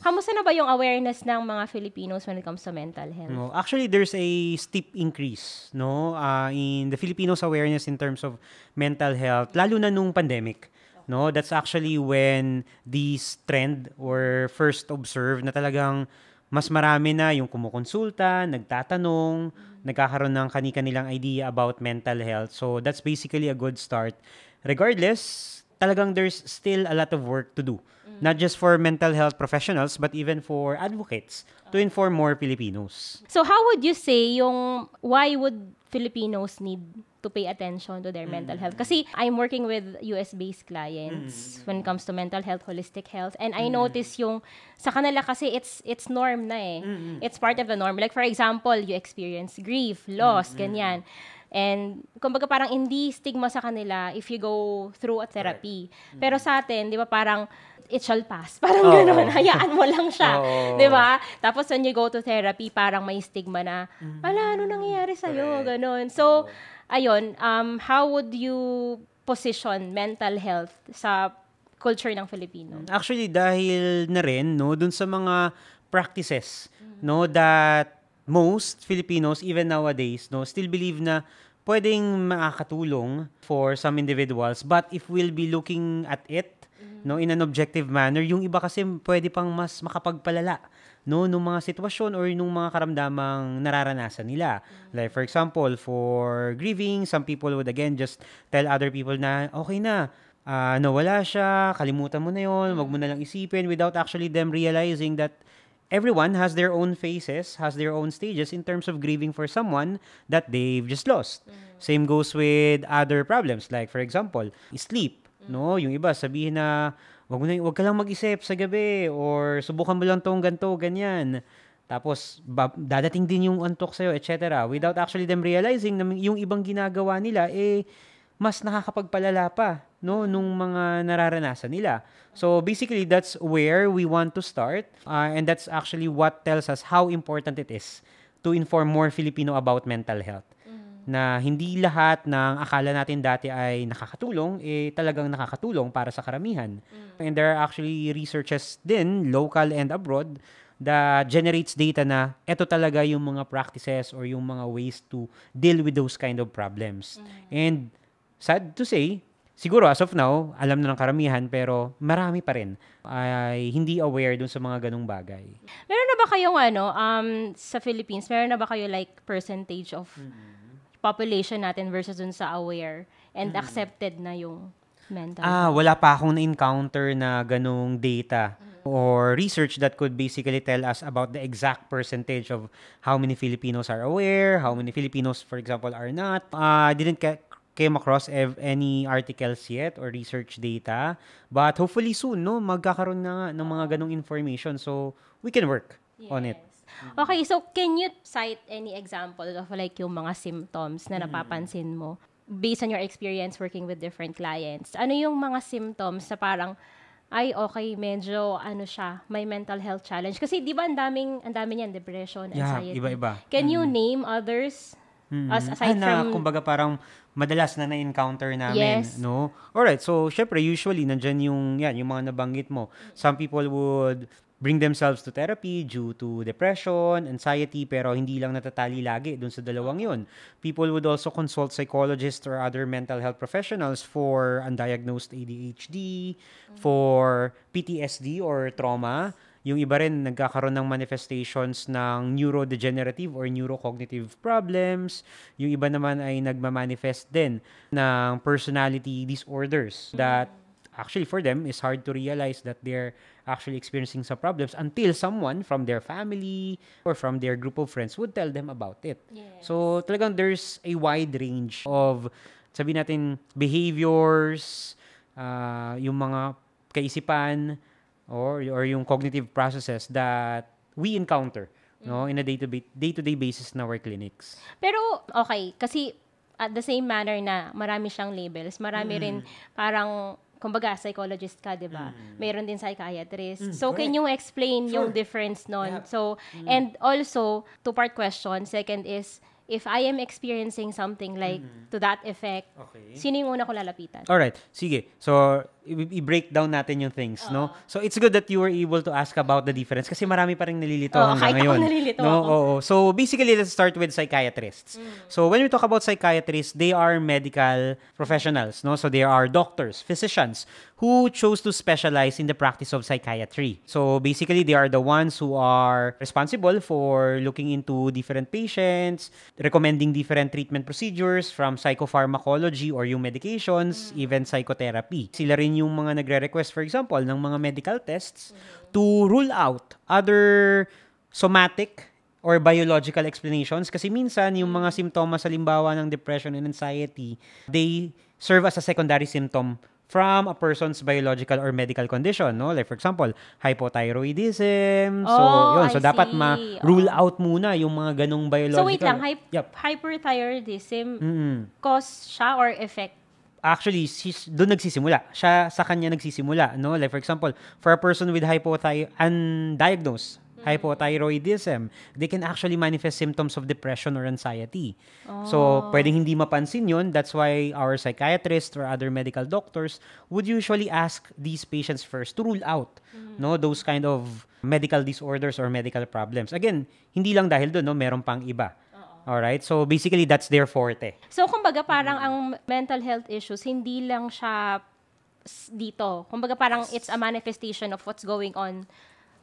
Kamusta na ba yung awareness ng mga Filipinos when it comes to mental health? No, actually, there's a steep increase, no, in the Filipinos' awareness in terms of mental health, lalo na nung pandemic. No, that's actually when this trend were first observed na talagang mas marami na yung kumukonsulta, nagtatanong, nagkakaroon ng kani-kanilang idea about mental health. So that's basically a good start. Regardless, talagang there's still a lot of work to do. Not just for mental health professionals, but even for advocates to inform more Filipinos. So how would you say why would Filipinos need to pay attention to their mental health? Kasi I'm working with US-based clients when it comes to mental health, holistic health, and I notice sa kanila kasi it's norm na eh. It's part of the norm. Like for example, you experience grief, loss, ganyan. And kumbaga parang hindi stigma sa kanila if you go through a therapy. Pero sa atin, 'di ba, parang it shall pass. Parang gano'n. Hayaan mo lang siya. Di ba? Tapos when you go to therapy, parang may stigma na, ano nangyayari sa'yo? Gano'n. So, ayun, how would you position mental health sa culture ng Filipino? Actually, dahil na rin, no, dun sa mga practices, no, that most Filipinos, even nowadays, no, still believe na pwedeng makakatulong for some individuals. But if we'll be looking at it, no, in an objective manner, yung iba kasi pwede pang mas makapagpalala, no, nung mga sitwasyon or nung mga karamdamang nararanasan nila. Like for example, for grieving, some people would again just tell other people na okay na, nawala siya, kalimutan mo na yon, wag mo na lang isipin, without actually them realizing that everyone has their own phases, has their own stages in terms of grieving for someone that they've just lost. Same goes with other problems, like for example, sleep. No, yung iba sabihin na wag ka lang mag-isip sa gabi or subukan mo lang tong ganto, ganyan. Tapos dadating din yung antok sa'yo, etc. Without actually them realizing na yung ibang ginagawa nila mas nakakapagpalala pa, no, nung mga nararanasan nila. So basically that's where we want to start, and that's actually what tells us how important it is to inform more Filipino about mental health. Na hindi lahat ng akala natin dati ay nakakatulong, talagang nakakatulong para sa karamihan. And there are actually researches din, local and abroad, that generates data na eto talaga yung mga practices or yung mga ways to deal with those kind of problems. And sad to say, siguro as of now, alam na ng karamihan, pero marami pa rin ay hindi aware dun sa mga ganung bagay. Meron na ba kayong sa Philippines, meron na ba kayo like percentage of population natin versus dun sa aware and accepted na yung mental health? Wala pa akong na-encounter na ganung data or research that could basically tell us about the exact percentage of how many Filipinos are aware, how many Filipinos, for example, are not. Didn't came across any articles yet or research data, but hopefully soon, no, magkakaroon na nga ng mga ganung information, so we can work on it. Okay, so can you cite any example of like yung mga symptoms na napapansin mo based on your experience working with different clients? Ano yung mga symptoms na parang, ay okay, medyo siya, may mental health challenge? Kasi di ba ang dami niyan, depression, anxiety. Iba-iba. Can you name others? Aside from... kumbaga parang madalas na na-encounter namin, no? Alright, so syempre, usually, nandyan yung mga nabanggit mo. Some people would bring themselves to therapy due to depression, anxiety, pero hindi lang natatali lagi dun sa dalawang yun. People would also consult psychologists or other mental health professionals for undiagnosed ADHD, for PTSD or trauma. Yung iba rin nagkakaroon ng manifestations ng neurodegenerative or neurocognitive problems. Yung iba naman ay nagmamanifest din ng personality disorders that actually for them is hard to realize that they're actually experiencing some problems until someone from their family or from their group of friends would tell them about it. So talagang there's a wide range of, sabihin natin, behaviors, yung mga kaisipan, or yung cognitive processes that we encounter, no, in a day-to-day basis in our clinics. Pero okay, kasi at the same manner na marami siyang labels, marami rin parang kumbaga psychologist ka, 'di ba? Mayroon din psychiatrist. So can you explain yung difference nun? So and also two-part question. Second is, if I am experiencing something like to that effect, sino yung una ko lalapitan? Alright, sige. So, i-break down natin yung things, no? So, it's good that you were able to ask about the difference kasi marami pa rin nalilito hanggang ngayon. Nalilito no? ako. Oo. So, basically, let's start with psychiatrists. So, when we talk about psychiatrists, they are medical professionals, no? So, they are doctors, physicians who chose to specialize in the practice of psychiatry. So, basically, they are the ones who are responsible for looking into different patients, recommending different treatment procedures from psychopharmacology or yung medications, even psychotherapy. Sila rin yung mga nagre-request, for example, ng mga medical tests to rule out other somatic or biological explanations kasi minsan yung mga simptomas halimbawa ng depression and anxiety, they serve as a secondary symptom from a person's biological or medical condition, no? Like for example, hypothyroidism. So, yun. So, dapat ma-rule out muna yung mga ganong biological. So, wait lang. Hyperthyroidism, cause siya or effect? Actually, doon nagsisimula. Siya sa kanya nagsisimula, no? Like for example, for a person with undiagnosed hypothyroidism, they can actually manifest symptoms of depression or anxiety. So, pwedeng hindi mapansin yun. That's why our psychiatrists or other medical doctors would usually ask these patients first to rule out no, those kind of medical disorders or medical problems. Again, hindi lang dahil doon, no? Meron pang iba. Alright? So, basically, that's their forte. So, kumbaga parang ang mental health issues, hindi lang siya dito. Kumbaga parang it's a manifestation of what's going on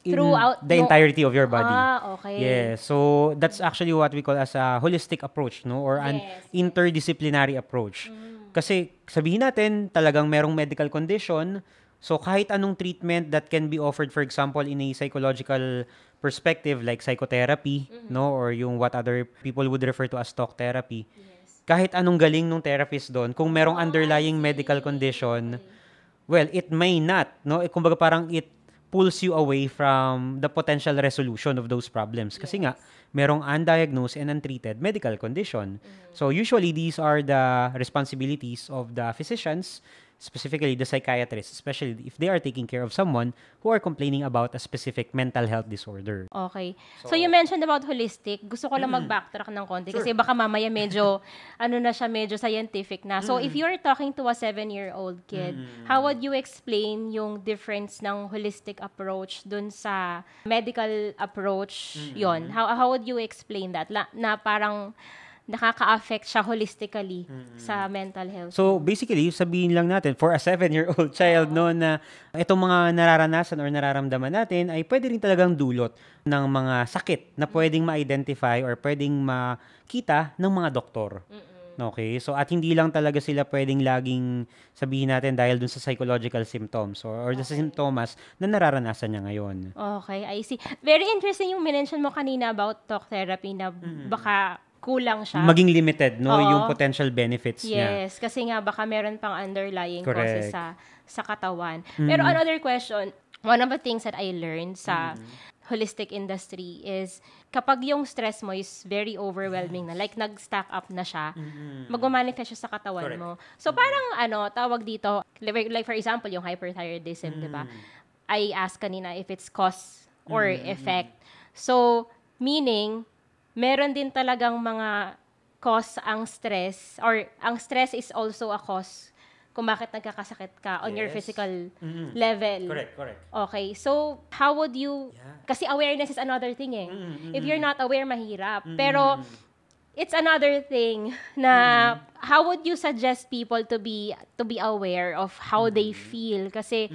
throughout the entirety of your body. Okay. Yeah. So, that's actually what we call as a holistic approach, no? Or an interdisciplinary approach. Kasi, sabihin natin, talagang merong medical condition. So, kahit anong treatment that can be offered, for example, in a psychological perspective, like psychotherapy, no? Or yung what other people would refer to as talk therapy. Kahit anong galing ng therapist doon, kung merong underlying medical condition, well, it may not, no? Kumbaga parang it pulls you away from the potential resolution of those problems. Kasi nga, merong undiagnosed and untreated medical condition. So, usually, these are the responsibilities of the physicians, specifically the psychiatrists, especially if they are taking care of someone who are complaining about a specific mental health disorder. Okay. So you mentioned about holistic. Gusto ko lang mag-backtrack ng konti kasi baka mamaya medyo, medyo scientific na. So if you're talking to a 7-year-old kid, how would you explain yung difference ng holistic approach dun sa medical approach yon? How would you explain that? Na parang nakaka-affect siya holistically sa mental health. So, basically, sabihin lang natin, for a 7-year-old child, no, na itong mga nararanasan or nararamdaman natin ay pwede rin talagang dulot ng mga sakit na pwedeng ma-identify or pwedeng makita ng mga doktor. Okay? So, at hindi lang talaga sila pwedeng laging sabihin natin dahil dun sa psychological symptoms or the symptoms na nararanasan niya ngayon. Okay, I see. Very interesting yung mention mo kanina about talk therapy na baka kulang siya. Maging limited, no? Yung potential benefits niya. Yes, kasi nga baka meron pang underlying causes sa katawan. Pero another question, one of the things that I learned sa holistic industry is kapag yung stress mo is very overwhelming na, like nag-stack up na siya, mag-manifest siya sa katawan mo. So parang tawag dito, like for example, yung hyperthyroidism, di ba? I asked kanina if it's cause or effect. So, meaning, meron din talagang mga cause ang stress or ang stress is also a cause kung bakit nagkakasakit ka on your physical level. Correct. Okay. So, how would you... Kasi awareness is another thing eh. If you're not aware, mahirap. Pero, it's another thing na how would you suggest people to be aware of how they feel? Kasi,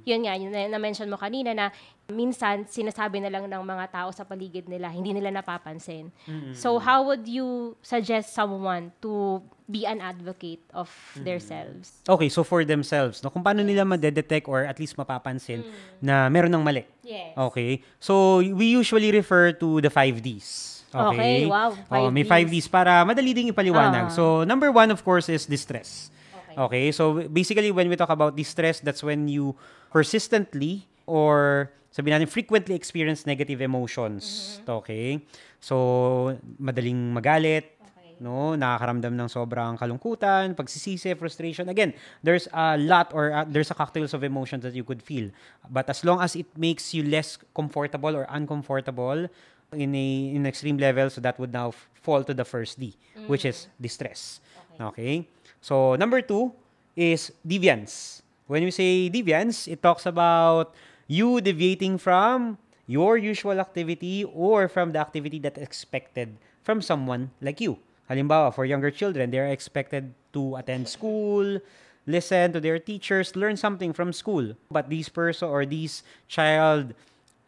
yun nga, yun na-mention mo kanina na minsan, sinasabi na lang ng mga tao sa paligid nila, hindi nila napapansin. So, how would you suggest someone to be an advocate of themselves? Okay, so for themselves, no, kung paano nila ma-detect or at least mapapansin na meron ng mali. Yes. Okay, so we usually refer to the 5 Ds. Okay, wow. 5 may 5 Ds para madali ding ipaliwanag. So, number 1, of course, is distress. Okay, so basically, when we talk about distress, that's when you persistently or sabihin natin, frequently experience negative emotions. Okay? So, madaling magalit, no, nakakaramdam ng sobrang kalungkutan, pagsisisi, frustration. Again, there's a lot or there's a cocktails of emotions that you could feel. But as long as it makes you less comfortable or uncomfortable in an extreme level, so that would now fall to the first D, which is distress. Okay? So, number 2 is deviance. When we say deviance, it talks about you deviating from your usual activity or from the activity that's expected from someone like you. Halimbawa, for younger children, they are expected to attend school, listen to their teachers, learn something from school. But this person or this child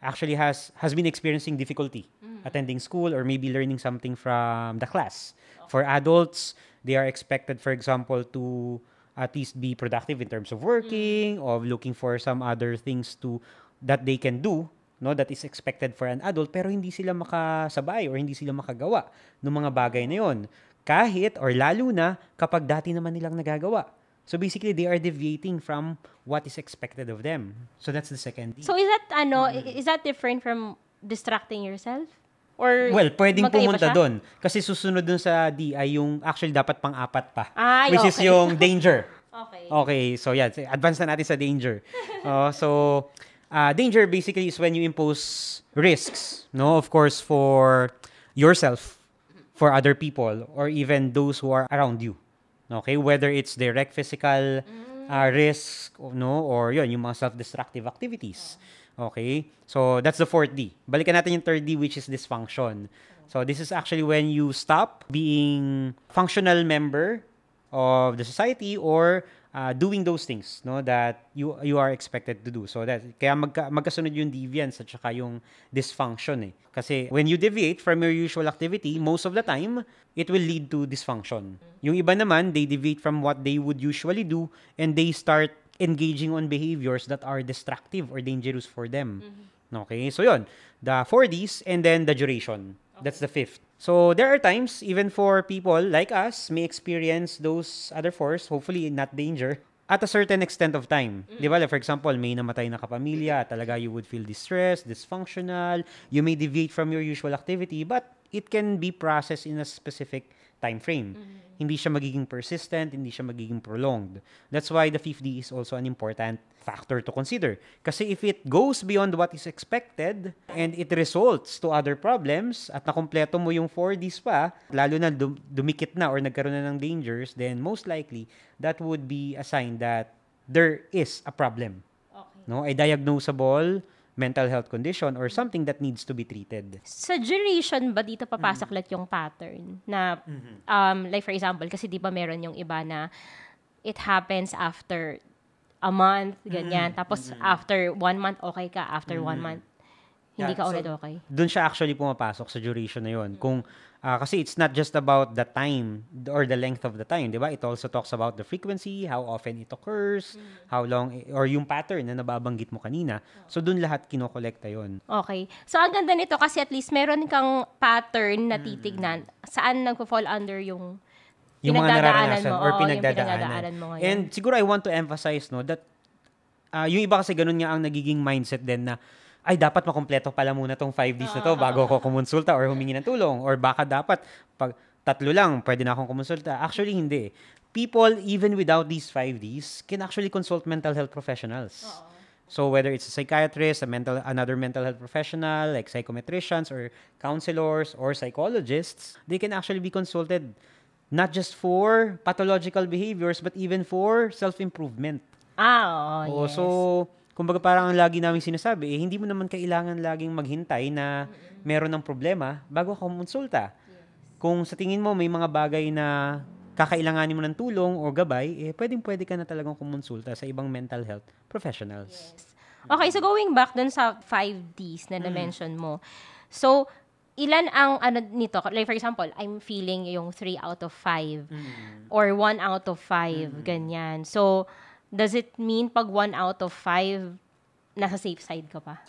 actually has been experiencing difficulty attending school or maybe learning something from the class. For adults, they are expected, for example, to at least be productive in terms of working, of looking for some other things to that they can do, no, that is expected for an adult, pero hindi sila makasabay or hindi sila makagawa ng mga bagay na yon. Kahit or lalo na kapag dati naman nilang nagagawa. So basically, they are deviating from what is expected of them. So that's the second D. So is that different from distracting yourself? Or Well, pwedeng magkaiba pumunta siya? doon. Kasi susunod dun sa D ay yung actually dapat pang-apat pa. Ay, which is okay. yung danger. Okay. Okay, so yeah, advance na natin sa danger. Danger basically is when you impose risks, no? Of course, for yourself, for other people, or even those who are around you. Okay, whether it's direct physical risk, no, or yun, yung mga self-destructive activities. Okay, so that's the fourth D. Balikan natin yung third D, which is dysfunction. So this is actually when you stop being functional member of the society or doing those things, no, that you are expected to do. So that kaya magkasunod yung deviance at saka yung dysfunction eh. Kasi when you deviate from your usual activity, most of the time it will lead to dysfunction. Yung iba naman, they deviate from what they would usually do and they start engaging on behaviors that are destructive or dangerous for them. Okay, so yun, the 4Ds and then the duration. That's the fifth. So there are times, even for people like us, may experience those other fours, hopefully not danger, at a certain extent of time. Di ba? Like for example, may namatay na kapamilya, talaga you would feel distressed, dysfunctional, you may deviate from your usual activity, but it can be processed in a specific time frame. Hindi siya magiging persistent, hindi siya magiging prolonged. That's why the 5D is also an important factor to consider. Kasi if it goes beyond what is expected and it results to other problems at nakumpleto mo yung 4Ds pa, lalo na dumikit na or nagkaroon na ng dangers, then most likely that would be a sign that there is a problem. Okay. No? A diagnosable mental health condition or something that needs to be treated. Sa duration ba dito papasok lahat yung pattern na like for example kasi di ba meron yung iba na it happens after a month ganyan tapos after 1 month okay ka after 1 month hindi ka ulit okay. Doon siya actually pumapasok sa duration na yon. Kung kasi it's not just about the time or the length of the time, di ba? It also talks about the frequency, how often it occurs, how long, or yung pattern na nababanggit mo kanina. So, doon lahat kinokolekta yon. Okay. So, ang ganda nito kasi at least meron kang pattern na titignan saan nagpo-fall under yung mga nararanasan mo, or yung pinagdadaanan mo ngayon. And siguro I want to emphasize no that yung iba kasi ganun nga ang nagiging mindset din na ay, dapat makumpleto pala muna tong 5Ds na to bago ako kumonsulta or humingi ng tulong. Or baka dapat, pag 3 lang, pwede na akong kumonsulta. Actually, hindi. People, even without these 5Ds, can actually consult mental health professionals. So, whether it's a psychiatrist, another mental health professional, like psychometricians or counselors or psychologists, they can actually be consulted not just for pathological behaviors, but even for self-improvement. Yes. So, kumbaga parang ang lagi namin sinasabi, hindi mo naman kailangan laging maghintay na meron ng problema bago ka kumonsulta. Kung sa tingin mo may mga bagay na kakailanganin mo ng tulong o gabay, pwedeng-pwede ka na talagang kumonsulta sa ibang mental health professionals. Yes. Okay, so going back dun sa 5Ds na na-mention mo. So, ilan ang nito? Like for example, I'm feeling yung 3 out of 5 or 1 out of 5, ganyan. So, does it mean pag 1 out of 5, nasa safe side ka pa?